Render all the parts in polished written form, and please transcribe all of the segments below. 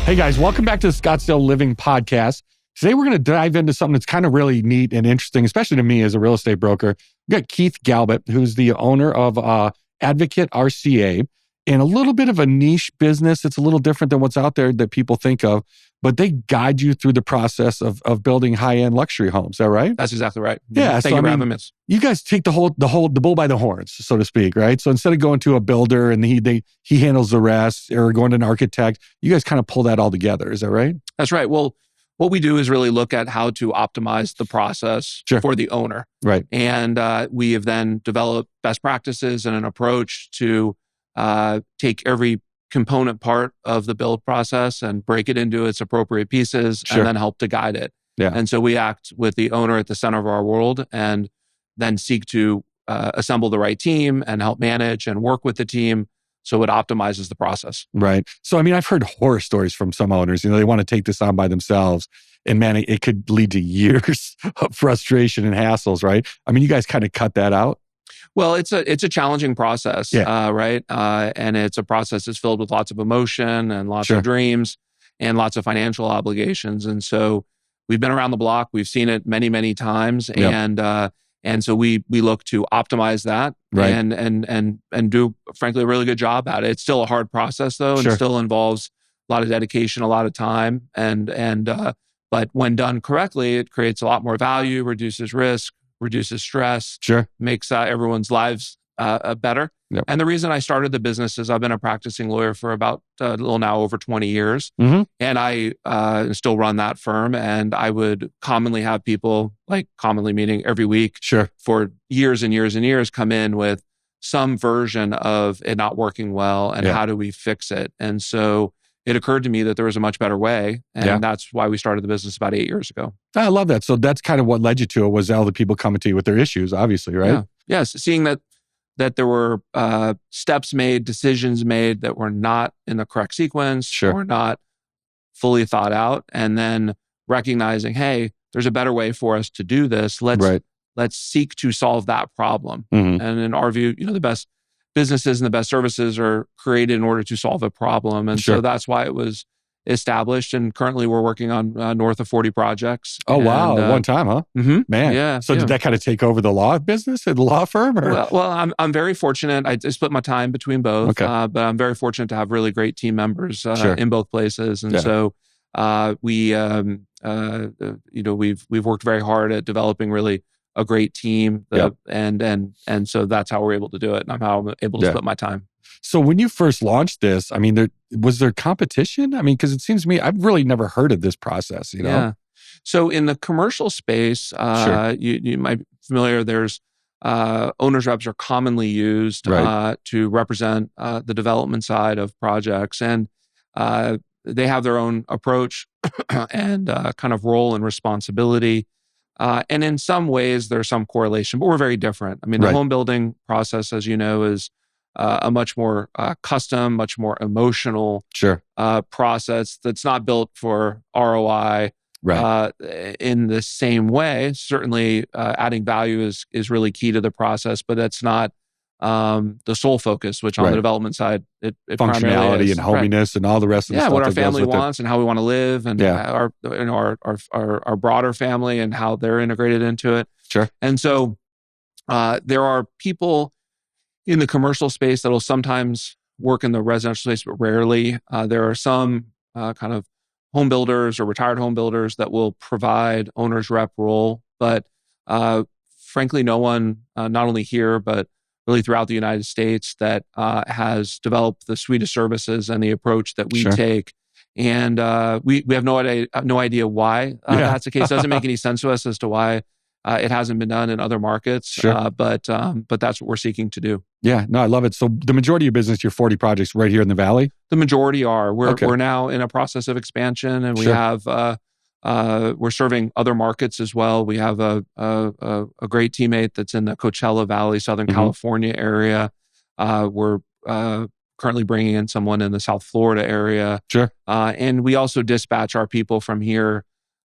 Hey guys, welcome back to the Scottsdale Living podcast. Today we're going to dive into something that's kind of really neat and interesting, especially to me as a real estate broker. We got Keith Galbut, who's the owner of Advocate RCA, and a little bit of a niche business. It's a little different than what's out there that people think of, but they guide you through the process of building high-end luxury homes. Is that right? That's exactly right. Yeah. Thank you for having me. You guys take the bull by the horns, so to speak, right? So instead of going to a builder and he handles the rest, or going to an architect, you guys kind of pull that all together. Is that right? That's right. Well, what we do is really look at how to optimize the process for the owner. Right. And we have then developed best practices and an approach to take every component part of the build process and break it into its appropriate pieces and then help to guide it. Yeah. And so we act with the owner at the center of our world and then seek to assemble the right team and help manage and work with the team so it optimizes the process. Right. So, I've heard horror stories from some owners. They want to take this on by themselves. And man, it could lead to years of frustration and hassles, right? You guys kind of cut that out. Well, it's a challenging process, right? And it's a process that's filled with lots of emotion and lots of dreams and lots of financial obligations. And so we've been around the block. We've seen it many, many times. And so we look to optimize that and do, frankly, a really good job at it. It's still a hard process, though, and still involves a lot of dedication, a lot of time. But when done correctly, it creates a lot more value, reduces risk, reduces stress, makes everyone's lives better. Yep. And the reason I started the business is I've been a practicing lawyer for about a little now over 20 years. Mm-hmm. And I still run that firm. And I would commonly have people, commonly meaning every week for years and years and years, come in with some version of it not working well and how do we fix it. And so it occurred to me that there was a much better way. And that's why we started the business about 8 years ago. I love that. So that's kind of what led you to it, was all the people coming to you with their issues, obviously, right? Yeah. Yes. Seeing that there were steps made, decisions made that were not in the correct sequence or not fully thought out. And then recognizing, hey, there's a better way for us to do this. Let's seek to solve that problem. Mm-hmm. And in our view, the best businesses and the best services are created in order to solve a problem. And so that's why it was established. And currently we're working on north of 40 projects. Oh, wow. One time, huh? Mm-hmm. Man. Yeah. So did that kind of take over the law business at the law firm? Or? Well, I'm very fortunate. I split my time between both, but I'm very fortunate to have really great team members in both places. And so we've worked very hard at developing really a great team, and so that's how we're able to do it, and how I'm able to split my time. So when you first launched this, was there competition? Because it seems to me, I've really never heard of this process, Yeah. So in the commercial space, you might be familiar, there's owners reps are commonly used to represent the development side of projects. And they have their own approach and kind of role and responsibility. And in some ways, there's some correlation, but we're very different. The home building process, as you know, is a much more custom, much more emotional process that's not built for ROI in the same way. Certainly, adding value is really key to the process, but that's not the sole focus, which on the development side, it functionality and hominess and all the rest of the stuff. What our family wants and how we want to live, and our broader family and how they're integrated into it. Sure. And so there are people in the commercial space that will sometimes work in the residential space, but rarely. There are some kind of home builders or retired home builders that will provide owner's rep role, but frankly, no one, not only here, but really throughout the United States, that has developed the suite of services and the approach that we take. And we have no idea why that's the case. It doesn't make any sense to us as to why it hasn't been done in other markets. But that's what we're seeking to do. Yeah, no, I love it. So the majority of your business, your 40 projects right here in the Valley? The majority are. We're now in a process of expansion, and we have we're serving other markets as well. We have a great teammate that's in the Coachella Valley, Southern California area. We're currently bringing in someone in the South Florida area. And we also dispatch our people from here.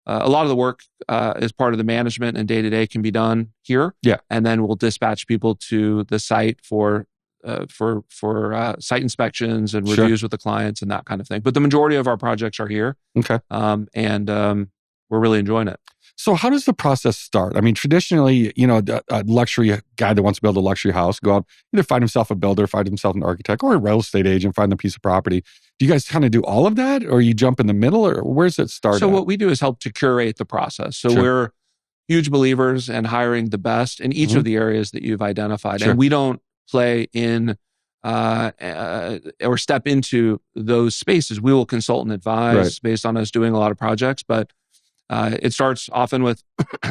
A lot of the work as part of the management and day-to-day can be done here. And then we'll dispatch people to the site for site inspections and reviews with the clients and that kind of thing. But the majority of our projects are here. Okay. And we're really enjoying it. So how does the process start? I mean, traditionally, a luxury guy that wants to build a luxury house, go out, either find himself a builder, find himself an architect, or a real estate agent, find the piece of property. Do you guys kind of do all of that, or you jump in the middle, or where's it start? So what we do is help to curate the process. So we're huge believers in hiring the best in each of the areas that you've identified. And we don't play in or step into those spaces. We will consult and advise based on us doing a lot of projects, but it starts often with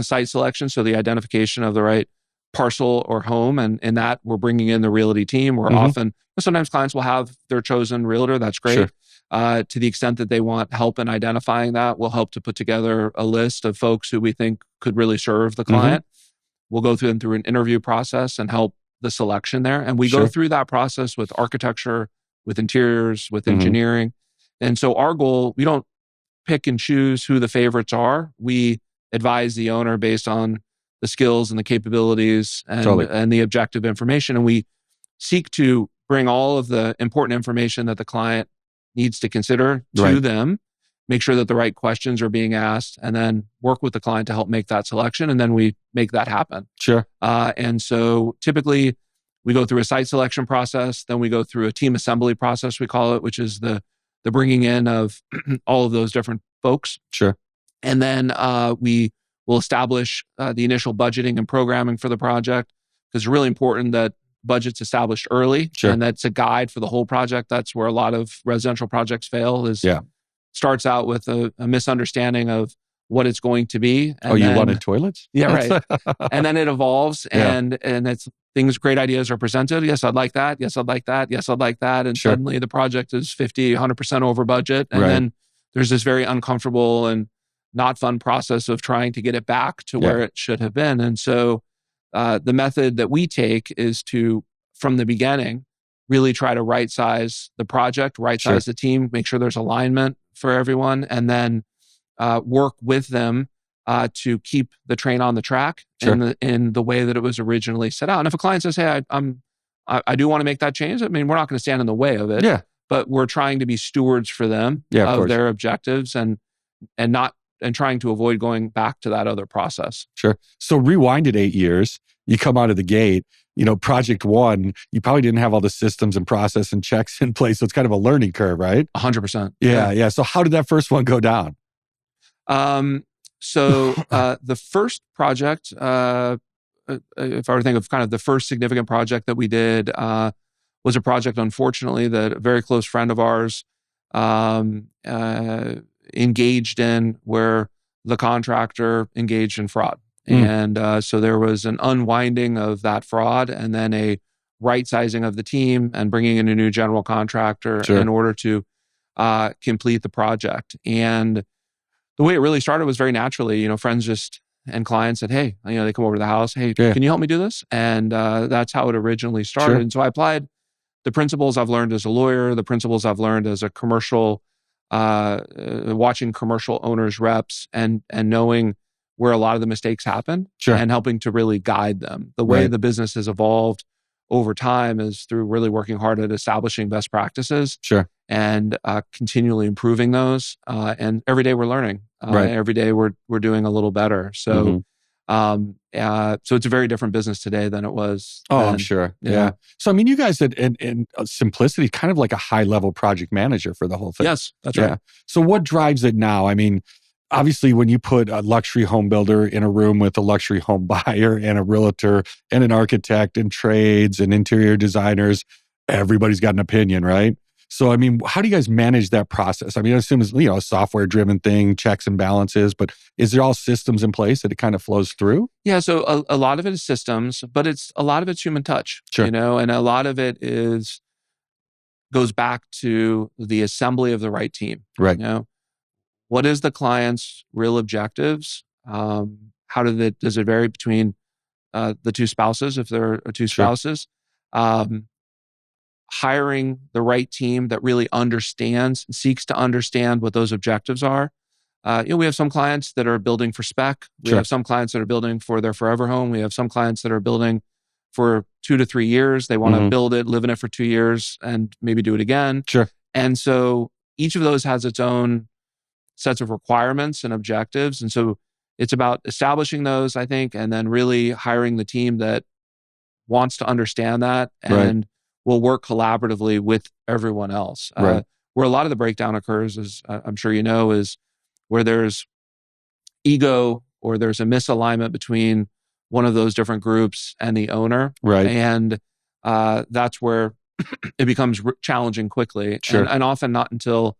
site selection, so the identification of the right parcel or home, and in that we're bringing in the realty team. We're often, sometimes clients will have their chosen realtor. That's great. To the extent that they want help in identifying that, we'll help to put together a list of folks who we think could really serve the client. We'll go through an interview process and help the selection there. And we go through that process with architecture, with interiors, with engineering. And so our goal, we don't pick and choose who the favorites are. We advise the owner based on the skills and the capabilities and the objective information. And we seek to bring all of the important information that the client needs to consider to them, make sure that the right questions are being asked, and then work with the client to help make that selection. And then we make that happen. And so typically we go through a site selection process, then we go through a team assembly process, we call it, which is the bringing in of all of those different folks. And then we will establish the initial budgeting and programming for the project, because it's really important that budget's established early, and that's a guide for the whole project. That's where a lot of residential projects fail, is starts out with a misunderstanding of what it's going to be. And you wanted toilets? And then it evolves, and it's great ideas are presented. Yes, I'd like that. Yes, I'd like that. Yes, I'd like that. And suddenly the project is 50, 100% over budget. And then there's this very uncomfortable and not fun process of trying to get it back to where it should have been. And so the method that we take is to, from the beginning, really try to right size the project, right size the team, make sure there's alignment for everyone, and then work with them to keep the train on the track in the way that it was originally set out. And if a client says, "Hey, I do want to make that change," I mean, we're not going to stand in the way of it. But we're trying to be stewards for them of their objectives, and trying to avoid going back to that other process. So rewind it 8 years. You come out of the gate. Project one, you probably didn't have all the systems and process and checks in place. So it's kind of a learning curve, right? 100%. Yeah. So how did that first one go down? So the first project, if I were to think of kind of the first significant project that we did, was a project, unfortunately, that a very close friend of ours engaged in, where the contractor engaged in fraud. And so there was an unwinding of that fraud, and then a right sizing of the team and bringing in a new general contractor in order to complete the project. And the way it really started was very naturally. Friends and clients said, "Hey," they come over to the house. "Hey, can you help me do this?" And that's how it originally started. And so I applied the principles I've learned as a lawyer, the principles I've learned as a commercial, watching commercial owners, reps, and knowing where a lot of the mistakes happen, and helping to really guide them. The way the business has evolved over time is through really working hard at establishing best practices and continually improving those. And every day we're learning. Every day we're doing a little better. So so it's a very different business today than it was then. I'm sure. Yeah. So, I mean, you guys in simplicity, kind of like a high-level project manager for the whole thing. Yes, that's right. So what drives it now? I mean, obviously, when you put a luxury home builder in a room with a luxury home buyer and a realtor and an architect and trades and interior designers, everybody's got an opinion, right? So, I mean, how do you guys manage that process? I mean, I assume it's, a software-driven thing, checks and balances, but is there all systems in place that it kind of flows through? Yeah, so a lot of it is systems, but a lot of it's human touch, and a lot of it goes back to the assembly of the right team. What is the client's real objectives? How does it vary between the two spouses, if there are two spouses? Hiring the right team that really seeks to understand what those objectives are. We have some clients that are building for spec. We have some clients that are building for their forever home. We have some clients that are building for 2 to 3 years. They want to build it, live in it for 2 years, and maybe do it again. Sure. And so each of those has its own sets of requirements and objectives. And so it's about establishing those, I think, and then really hiring the team that wants to understand that and will work collaboratively with everyone else. Where a lot of the breakdown occurs, as I'm sure you know, is where there's ego or there's a misalignment between one of those different groups and the owner. And that's where it becomes challenging quickly. And often not until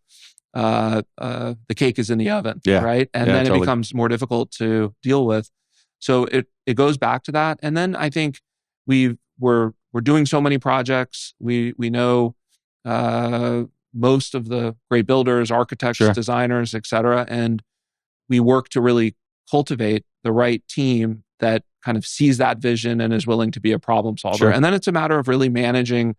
the cake is in the oven, right? And then it becomes more difficult to deal with. So it goes back to that. And then I think we're doing so many projects. We know most of the great builders, architects, designers, et cetera. And we work to really cultivate the right team that kind of sees that vision and is willing to be a problem solver. And then it's a matter of really managing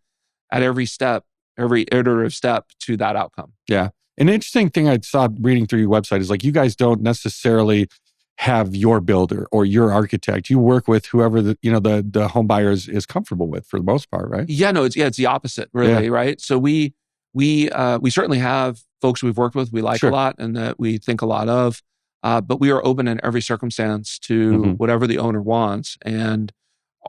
at every step, every iterative step to that outcome. Yeah. An interesting thing I saw reading through your website is like you guys don't necessarily have your builder or your architect. You work with whoever the home buyer is comfortable with for the most part, right? Yeah, no, it's the opposite, really, right? So we certainly have folks we've worked with we like a lot and that we think a lot of, but we are open in every circumstance to whatever the owner wants. And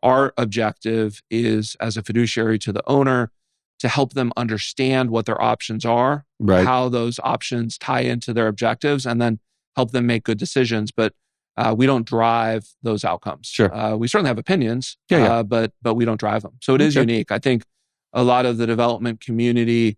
our objective is, as a fiduciary to the owner, to help them understand what their options are, how those options tie into their objectives, and then help them make good decisions. But we don't drive those outcomes. We certainly have opinions, but we don't drive them. So it is unique. I think a lot of the development community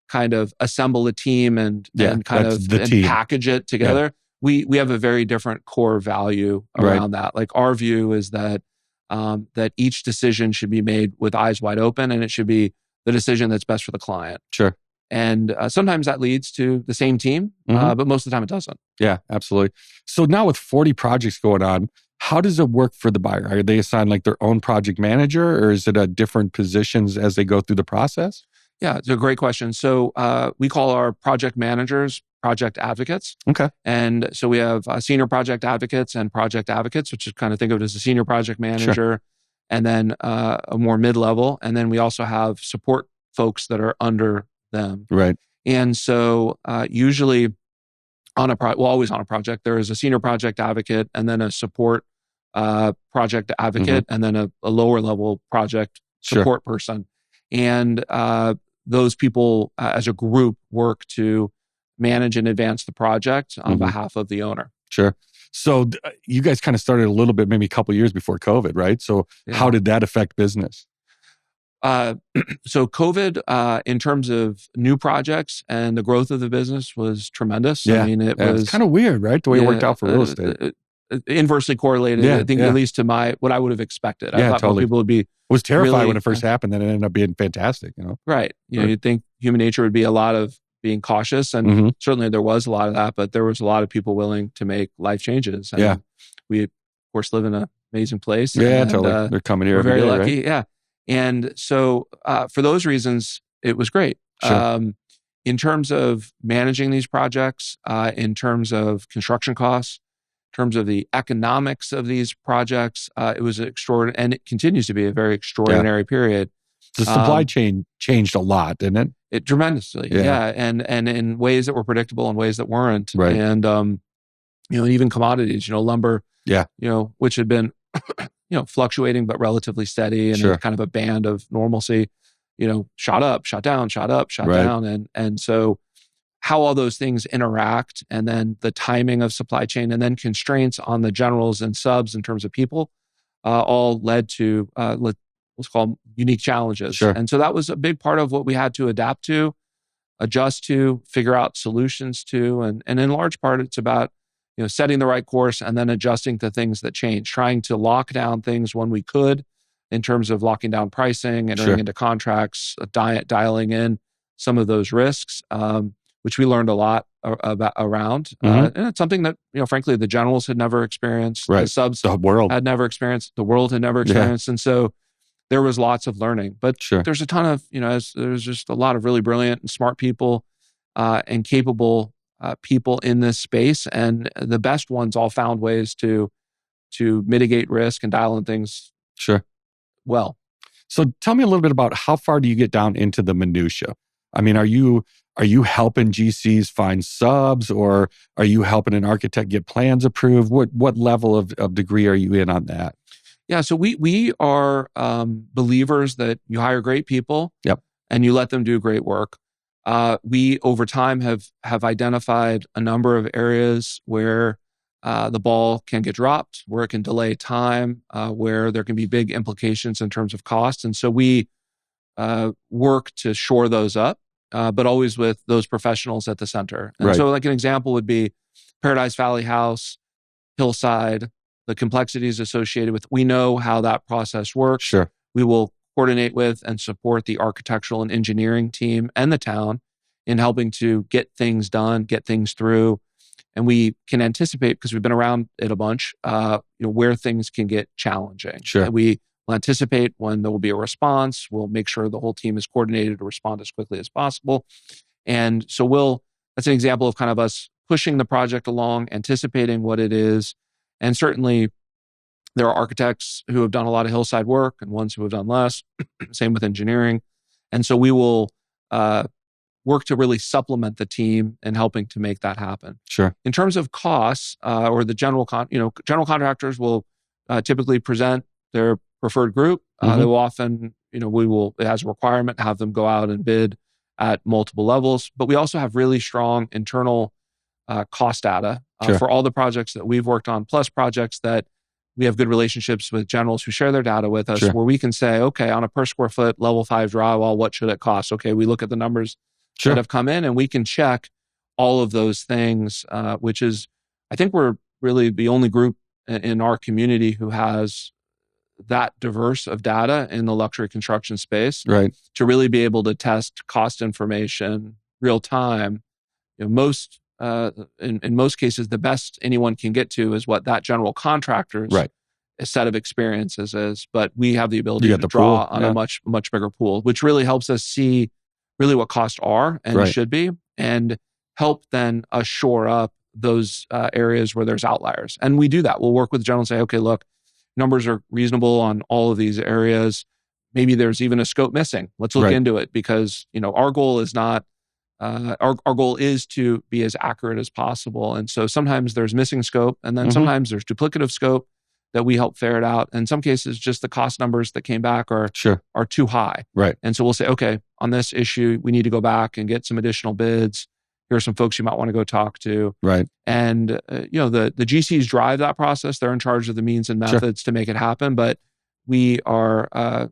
kind of assemble a team and package it together. We have a very different core value around that. Like our view is that that each decision should be made with eyes wide open, and it should be the decision that's best for the client. And sometimes that leads to the same team, but most of the time it doesn't. Yeah, absolutely. So now with 40 projects going on, how does it work for the buyer? Are they assigned like their own project manager, or is it at different positions as they go through the process? Yeah, it's a great question. So we call our project managers project advocates. And so we have senior project advocates and project advocates, which is kind of think of it as a senior project manager, and then a more mid-level. And then we also have support folks that are under them. And so usually always on a project, there is a senior project advocate and then a support project advocate and then a lower level project support person. And those people as a group work to manage and advance the project on behalf of the owner. So you guys kind of started a little bit, maybe a couple of years before COVID, right? So how did that affect business? So COVID, in terms of new projects and the growth of the business, was tremendous. I mean, it was kind of weird, right? The way it worked out for real estate. Inversely correlated, I think, at least to what I would have expected. I thought people would be. It was terrifying when it first happened, then it ended up being fantastic. You'd think human nature would be a lot of being cautious, and certainly there was a lot of that. But there was a lot of people willing to make life changes. And we, of course, live in an amazing place. They're coming here. We're very lucky. Right? And so for those reasons, it was great. In terms of managing these projects, in terms of construction costs, in terms of the economics of these projects, it was extraordinary, and it continues to be a very extraordinary period. The supply chain changed a lot, didn't it? It tremendously, and in ways that were predictable and ways that weren't. And even commodities, lumber, which had been fluctuating but relatively steady and in kind of a band of normalcy, shot up, shot down, shot up, shot down, and so how all those things interact, and then the timing of supply chain, and then constraints on the generals and subs in terms of people, all led to what's called unique challenges. And so that was a big part of what we had to adapt to, adjust to, figure out solutions to, and in large part, it's about setting the right course and then adjusting to things that change, trying to lock down things when we could, in terms of locking down pricing, entering into contracts, dialing in some of those risks. Which we learned a lot around. And it's something that, frankly, the generals had never experienced. The subs had never experienced. The world had never experienced. And so there was lots of learning. But there's a ton of, there's just a lot of really brilliant and smart people and capable people in this space. And the best ones all found ways to mitigate risk and dial in things well. So tell me a little bit about how far do you get down into the minutia? I mean, are you helping GCs find subs, or are you helping an architect get plans approved? What level of degree are you in on that? Yeah, so we are believers that you hire great people, yep, and you let them do great work. We over time have identified a number of areas where the ball can get dropped, where it can delay time, where there can be big implications in terms of cost. And so we work to shore those up, but always with those professionals at the center. And right. so like an example would be Paradise Valley House, Hillside, the complexities associated with, we know how that process works. Sure. We will coordinate with and support the architectural and engineering team and the town in helping to get things done, get things through. And we can anticipate, because we've been around it a bunch, where things can get challenging. Sure. And we will anticipate when there will be a response. We'll make sure the whole team is coordinated to respond as quickly as possible. And so that's an example of kind of us pushing the project along, anticipating what it is. And certainly there are architects who have done a lot of hillside work and ones who have done less. Same with engineering. And so we will work to really supplement the team in helping to make that happen. Sure. In terms of costs, or the general contractors will typically present their preferred group. They will often, we will, as a requirement, have them go out and bid at multiple levels. But we also have really strong internal cost data Sure. for all the projects that we've worked on, plus projects that we have good relationships with generals who share their data with us, sure. where we can say, okay, on a per square foot level 5 drywall, what should it cost? Okay, we look at the numbers sure. that have come in, and we can check all of those things, which is, I think we're really the only group in our community who has that diverse of data in the luxury construction space, right, to really be able to test cost information real time. Most in most cases, the best anyone can get to is what that general contractor's right. set of experiences is. But we have the ability to draw on a much bigger pool, which really helps us see really what costs are and should be, and help then us shore up those areas where there's outliers. And we do that. We'll work with the general and say, okay, look, numbers are reasonable on all of these areas. Maybe there's even a scope missing. Let's look into it, because our goal is not. Our goal is to be as accurate as possible. And so sometimes there's missing scope, and then sometimes there's duplicative scope that we help ferret out. In some cases, just the cost numbers that came back are too high. Right. And so we'll say, okay, on this issue, we need to go back and get some additional bids. Here are some folks you might want to go talk to. Right. And, the GCs drive that process. They're in charge of the means and methods to make it happen. But we are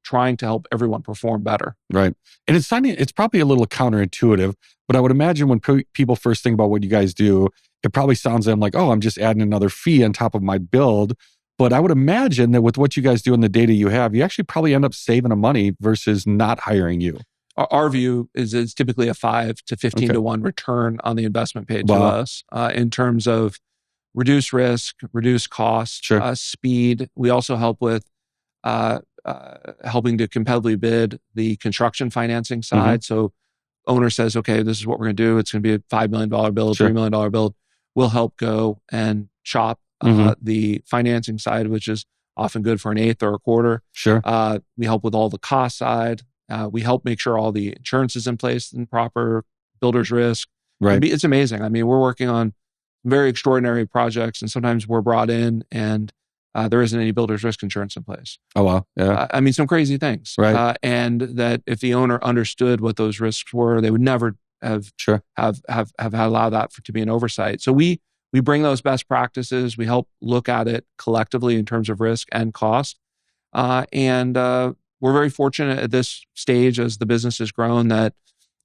trying to help everyone perform better. Right. And it's probably a little counterintuitive, but I would imagine when people first think about what you guys do, it probably sounds to them like, oh, I'm just adding another fee on top of my build. But I would imagine that with what you guys do and the data you have, you actually probably end up saving money versus not hiring you. Our view is it's typically a 5 to 15 to 1 return on the investment paid to us in terms of reduced risk, reduced cost, speed. We also help with helping to competitively bid the construction financing side. So owner says, okay, this is what we're going to do. It's going to be a $5 million build, $3 million build. We'll help go and chop the financing side, which is often good for an eighth or a quarter. Sure. We help with all the cost side. We help make sure all the insurance is in place and proper builder's risk. Right. It's amazing. I mean, we're working on very extraordinary projects, and sometimes we're brought in and there isn't any builder's risk insurance in place. Oh, wow. Yeah. I mean, some crazy things. Right. And that if the owner understood what those risks were, they would never have allowed that to be an oversight. So we bring those best practices. We help look at it collectively in terms of risk and cost. And we're very fortunate at this stage, as the business has grown, that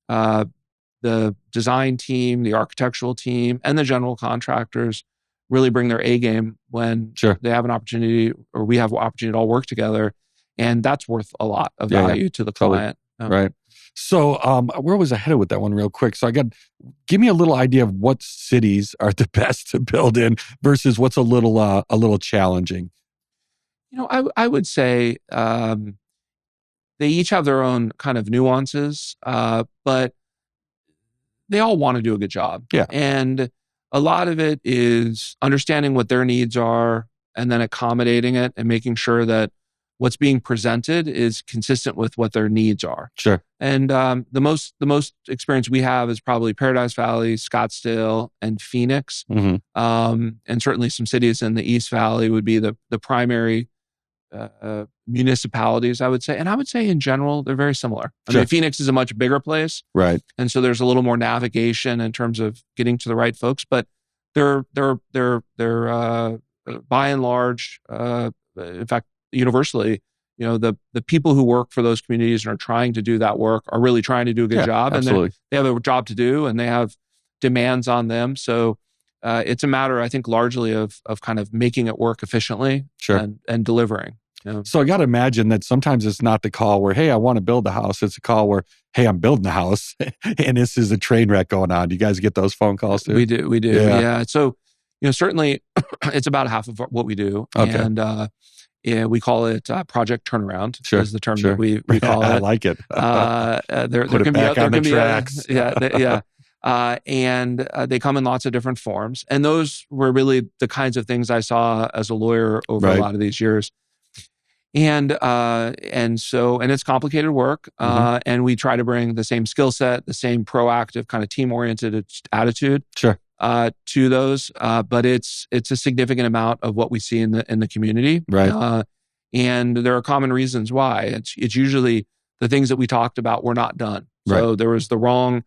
the design team, the architectural team, and the general contractors really bring their A game when they have an opportunity, or we have an opportunity to all work together. And that's worth a lot of value to the client. Right. So where was I headed with that one real quick? So give me a little idea of what cities are the best to build in versus what's a little challenging. I would say they each have their own kind of nuances, but they all want to do a good job. Yeah. And a lot of it is understanding what their needs are and then accommodating it and making sure that what's being presented is consistent with what their needs are. Sure. And the most experience we have is probably Paradise Valley, Scottsdale, and Phoenix. Mm-hmm. And certainly some cities in the East Valley would be the primary municipalities, I would say. And I would say in general, they're very similar. I mean, Phoenix is a much bigger place. Right. And so there's a little more navigation in terms of getting to the right folks, but they're by and large, in fact, universally, the people who work for those communities and are trying to do that work are really trying to do a good job. Absolutely. And they have a job to do and they have demands on them. So it's a matter, I think, largely of kind of making it work efficiently and delivering. So I got to imagine that sometimes it's not the call where, hey, I want to build the house. It's a call where, hey, I'm building the house and this is a train wreck going on. Do you guys get those phone calls too? We do. Yeah. So, certainly it's about half of what we do. Okay. And we call it project turnaround is the term that we call it. I like it. There can be tracks. And they come in lots of different forms. And those were really the kinds of things I saw as a lawyer over a lot of these years. And it's complicated work. And we try to bring the same skill set, the same proactive kind of team-oriented attitude to those. But it's a significant amount of what we see in the community. Right. And there are common reasons why. It's usually the things that we talked about were not done. So there was the wrong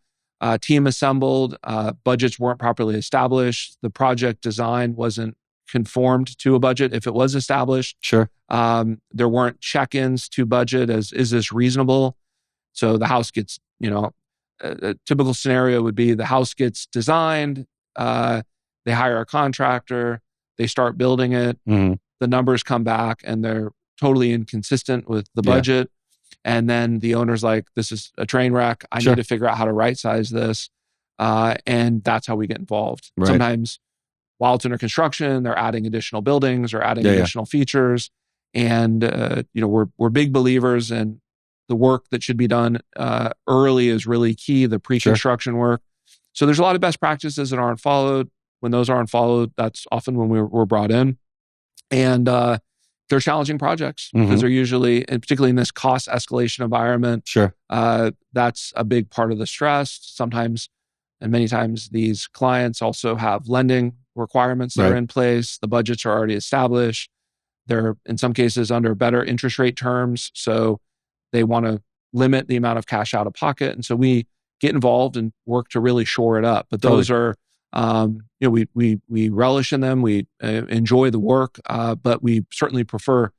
team assembled, budgets weren't properly established, the project design wasn't conformed to a budget if it was established. Sure. There weren't check-ins to budget as, is this reasonable? So the house gets, a typical scenario would be the house gets designed, they hire a contractor, they start building it, the numbers come back and they're totally inconsistent with the budget. And then the owner's like, this is a train wreck. I need to figure out how to right-size this. And that's how we get involved. Right. Sometimes while it's under construction, they're adding additional buildings or adding additional features. And, we're big believers in the work that should be done early is really key, the pre-construction work. So there's a lot of best practices that aren't followed. When those aren't followed, that's often when we're brought in. And they're challenging projects because they're usually, and particularly in this cost escalation environment, that's a big part of the stress. Sometimes, and many times, these clients also have lending requirements that are in place. The budgets are already established. They're, in some cases, under better interest rate terms. So they want to limit the amount of cash out of pocket. And so we get involved and work to really shore it up. But those are, we relish in them. We enjoy the work, but we certainly prefer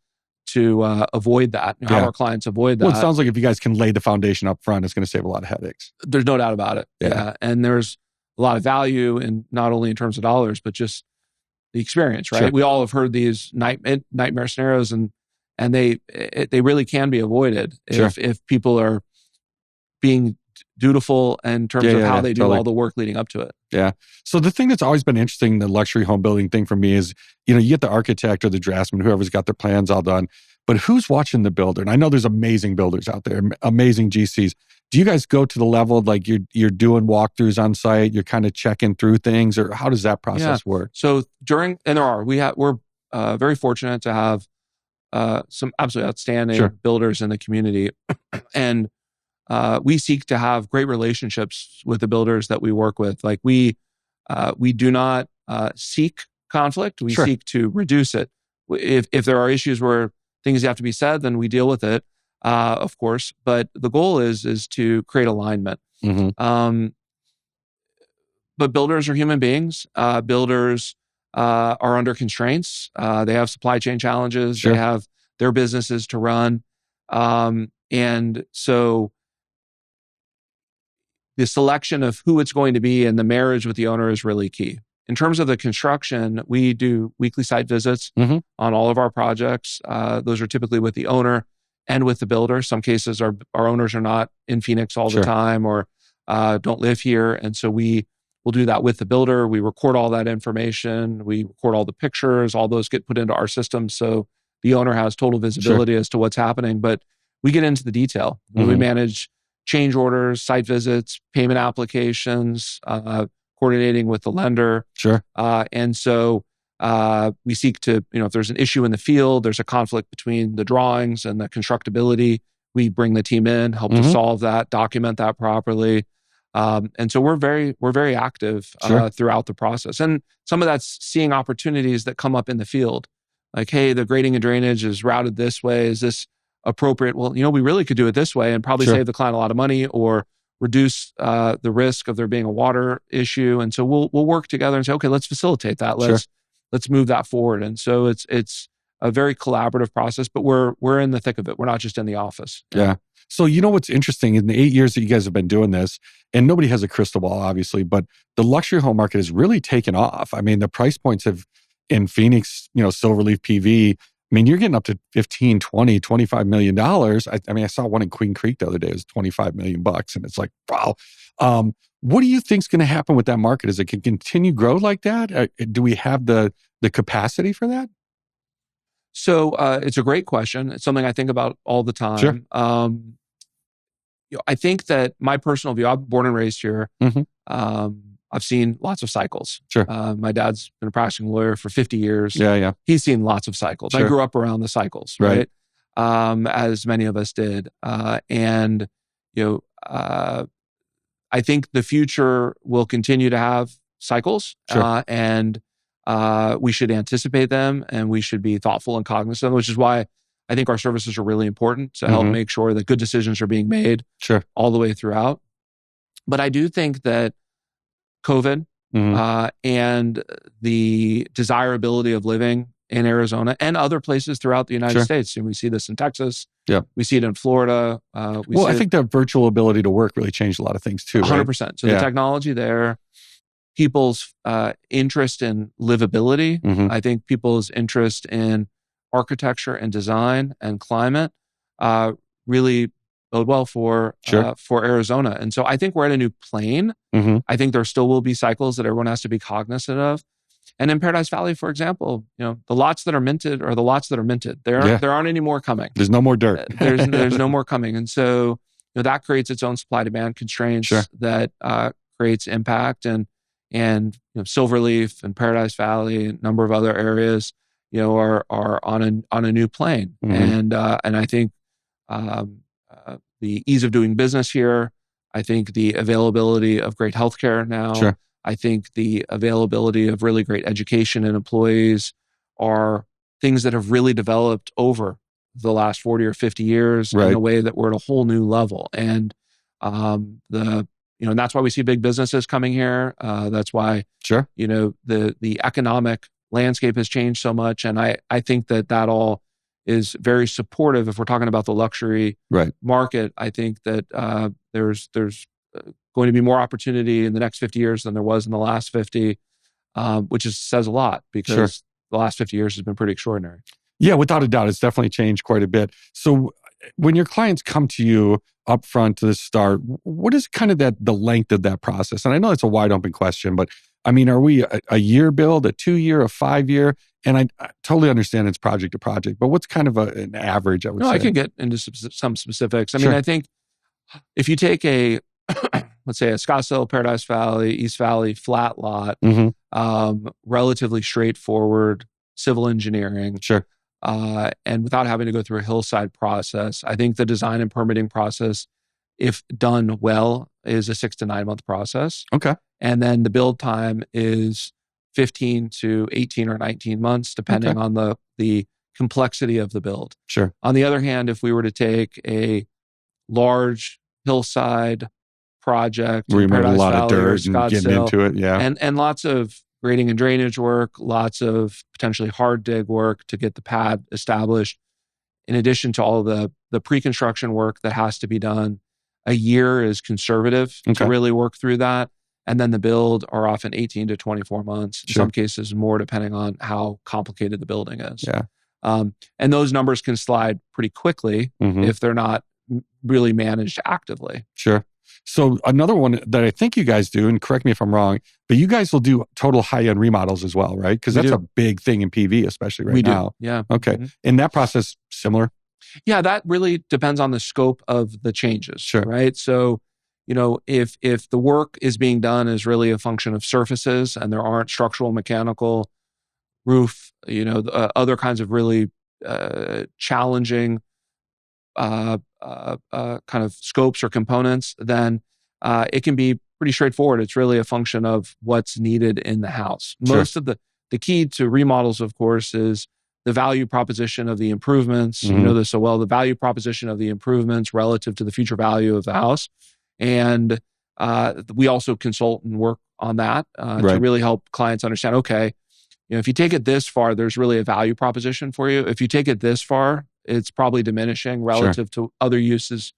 to avoid that, have our clients avoid that. Well, it sounds like if you guys can lay the foundation up front, it's going to save a lot of headaches. There's no doubt about it. Yeah. And there's a lot of value in not only in terms of dollars, but just the experience, right? We all have heard these nightmare scenarios and they really can be avoided if people are being dutiful in terms of how they do all the work leading up to it. Yeah. So the thing that's always been interesting, the luxury home building thing for me is, you get the architect or the draftsman, whoever's got their plans all done, but who's watching the builder? And I know there's amazing builders out there, amazing GCs. Do you guys go to the level like you're doing walkthroughs on site, you're kind of checking through things, or how does that process work? So we're very fortunate to have some absolutely outstanding builders in the community. And we seek to have great relationships with the builders that we work with. Like we do not seek conflict. We seek to reduce it. If there are issues where things have to be said, then we deal with it, of course. But the goal is to create alignment. But builders are human beings. Builders are under constraints. They have supply chain challenges. They have their businesses to run. And so the selection of who it's going to be and the marriage with the owner is really key. In terms of the construction, we do weekly site visits on all of our projects. Those are typically with the owner and with the builder. Some cases our owners are not in Phoenix all the time or don't live here. And so we will do that with the builder. We record all that information. We record all the pictures. All those get put into our system. So the owner has total visibility as to what's happening. But we get into the detail. We manage change orders, site visits, payment applications, coordinating with the lender. And so We seek to, if there's an issue in the field, there's a conflict between the drawings and the constructability, we bring the team in, help to solve that, document that properly. And so we're very active throughout the process. And some of that's seeing opportunities that come up in the field. Like, hey, the grading and drainage is routed this way. Is this appropriate? Well, we really could do it this way and probably save the client a lot of money or reduce the risk of there being a water issue. And so we'll work together and say, okay, let's facilitate that. Let's move that forward. And so it's a very collaborative process, but we're in the thick of it. We're not just in the office. Yeah. So what's interesting in the 8 years that you guys have been doing this, and nobody has a crystal ball, obviously, but the luxury home market has really taken off. I mean, the price points have in Phoenix, Silverleaf PV. I mean, you're getting up to $15, $20, $25 million. I saw one in Queen Creek the other day. It was $25 million. And it's like, wow. What do you think is going to happen with that market? Is it can continue grow like that? Do we have the capacity for that? So it's a great question. It's something I think about all the time. Sure. I think that my personal view, I'm born and raised here. I've seen lots of cycles. Sure. My dad's been a practicing lawyer for 50 years. Yeah. He's seen lots of cycles. Sure. I grew up around the cycles, right? As many of us did. And I think the future will continue to have cycles. Sure. And we should anticipate them and we should be thoughtful and cognizant, which is why I think our services are really important to help make sure that good decisions are being made all the way throughout. But I do think that COVID and the desirability of living in Arizona and other places throughout the United States. And we see this in Texas. Yeah. We see it in Florida. I think the virtual ability to work really changed a lot of things too. 100%. Right? So the technology there, people's interest in livability, I think people's interest in architecture and design and climate really bode well for Arizona. And so I think we're at a new plane. I think there still will be cycles that everyone has to be cognizant of. And in Paradise Valley, for example, the lots that are minted are the lots that are minted. There aren't any more coming. There's no more dirt. There's no more coming. And so that creates its own supply demand constraints that creates impact. And Silverleaf and Paradise Valley, a number of other areas, are on a new plane. And I think the ease of doing business here, I think the availability of great healthcare now, I think the availability of really great education and employees are things that have really developed over the last 40 or 50 years in a way that we're at a whole new level. And and that's why we see big businesses coming here. That's why the economic landscape has changed so much. And I think that all is very supportive. If we're talking about the luxury market, I think that there's going to be more opportunity in the next 50 years than there was in the last 50, which says a lot because the last 50 years has been pretty extraordinary. Yeah, without a doubt, it's definitely changed quite a bit. So when your clients come to you up front to the start, what is kind of the length of that process? And I know it's a wide open question, but I mean, are we a year build, a 2 year, a 5 year? And I totally understand it's project to project, but what's kind of an average, I would say? I can get into some specifics. I mean, I think if you take let's say a Scottsdale, Paradise Valley, East Valley flat lot, relatively straightforward civil engineering. And without having to go through a hillside process, I think the design and permitting process, if done well, is a 6 to 9 month process. Okay. And then the build time is 15 to 18 or 19 months, depending on the complexity of the build. On the other hand, if we were to take a large hillside project, where you move a lot of dirt and getting into it, and lots of grading and drainage work, lots of potentially hard dig work to get the pad established, in addition to all the pre-construction work that has to be done. A year is conservative to really work through that. And then the build are often 18 to 24 months, in some cases more, depending on how complicated the building is. And those numbers can slide pretty quickly if they're not really managed actively. So another one that I think you guys do, and correct me if I'm wrong, but you guys will do total high-end remodels as well, right? Because that's a big thing in PV, especially right now. Okay. And that process, similar? Yeah, that really depends on the scope of the changes, right? So, if the work is being done is really a function of surfaces and there aren't structural, mechanical roof, other kinds of really challenging kind of scopes or components, then it can be pretty straightforward. It's really a function of what's needed in the house. Most of the key to remodels, of course, is the value proposition of the improvements. You know this so well, the value proposition of the improvements relative to the future value of the house. And we also consult and work on that to really help clients understand, okay, if you take it this far, there's really a value proposition for you. If you take it this far, it's probably diminishing relative to other uses,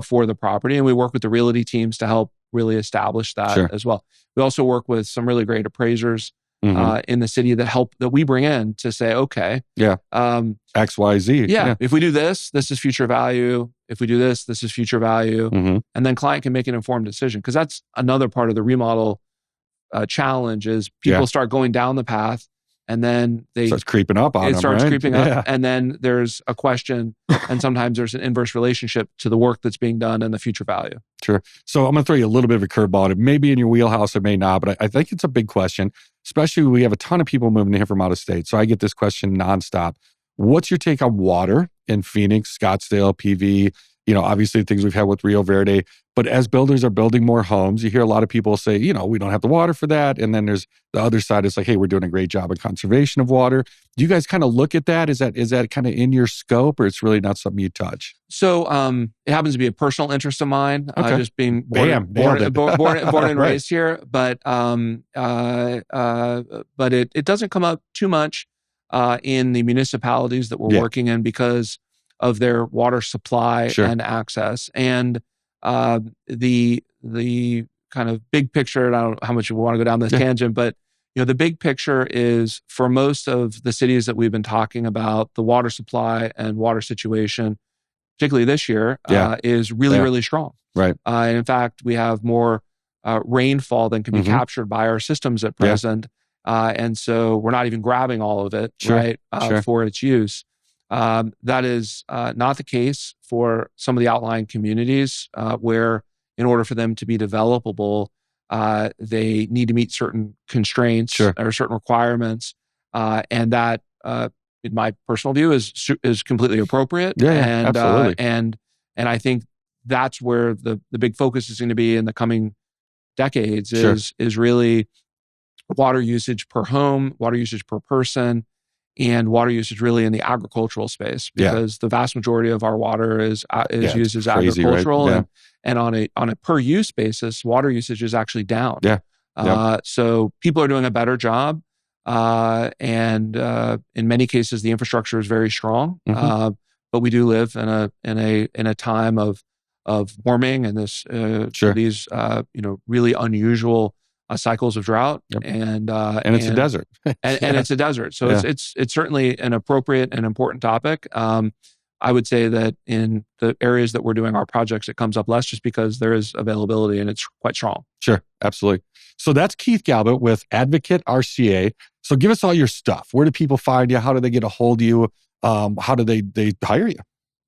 for the property. And we work with the realty teams to help really establish that as well. We also work with some really great appraisers in the city that we bring in to say, okay, X, Y, Z. If we do this, this is future value. If we do this, this is future value. And then client can make an informed decision, because that's another part of the remodel challenge is people start going down the path, and then it starts creeping up on them. It starts creeping up, and then there's a question, and sometimes there's an inverse relationship to the work that's being done and the future value. Sure. So I'm going to throw you a little bit of a curveball. It may be in your wheelhouse, it may not, but I think it's a big question, especially we have a ton of people moving here from out of state. So I get this question nonstop. What's your take on water in Phoenix, Scottsdale, PV? Obviously things we've had with Rio Verde, but as builders are building more homes, you hear a lot of people say, we don't have the water for that. And then there's the other side. It's like, hey, we're doing a great job of conservation of water. Do you guys kind of look at that? Is that kind of in your scope, or it's really not something you touch? So it happens to be a personal interest of mine, just being born and raised here. But it doesn't come up too much in the municipalities that we're working in because of their water supply and access. And the kind of big picture, and I don't know how much you want to go down this tangent, but the big picture is, for most of the cities that we've been talking about, the water supply and water situation, particularly this year, is really, really strong. Right. And in fact, we have more rainfall than can be captured by our systems at present. And so we're not even grabbing all of it, for its use. That is not the case for some of the outlying communities where, in order for them to be developable, they need to meet certain constraints or certain requirements. And that, in my personal view, is completely appropriate. Absolutely. And I think that's where the big focus is going to be in the coming decades is really water usage per home, water usage per person, and water usage really in the agricultural space, because the vast majority of our water is used as crazy, agricultural, right? and on a per use basis, water usage is actually down. So people are doing a better job, and in many cases the infrastructure is very strong. But we do live in a time of warming and these really unusual cycles of drought, and it's a desert, and it's a desert. So it's certainly an appropriate and important topic. I would say that in the areas that we're doing our projects, it comes up less, just because there is availability and it's quite strong. Sure, absolutely. So that's Keith Galbut with Advocate RCA. So give us all your stuff. Where do people find you? How do they get a hold of you? How do they hire you?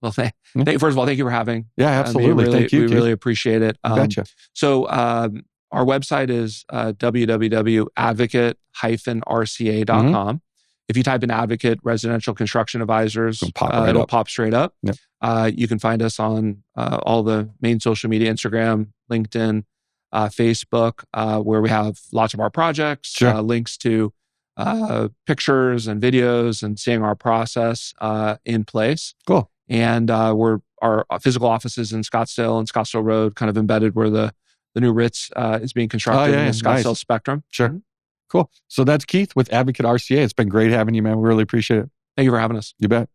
Well, first of all, thank you for having. Yeah, absolutely. Thank you. We really appreciate it. Gotcha. So our website is www.advocate-rca.com. If you type in Advocate Residential Construction Advisors, it'll pop straight up. You can find us on all the main social media, Instagram, LinkedIn, Facebook, where we have lots of our projects, links to pictures and videos, and seeing our process in place. Cool. And our physical offices in Scottsdale and Scottsdale Road, kind of embedded where the new Ritz is being constructed in the Scottsdale Spectrum. Sure. Cool. So that's Keith with Advocate RCA. It's been great having you, man. We really appreciate it. Thank you for having us. You bet.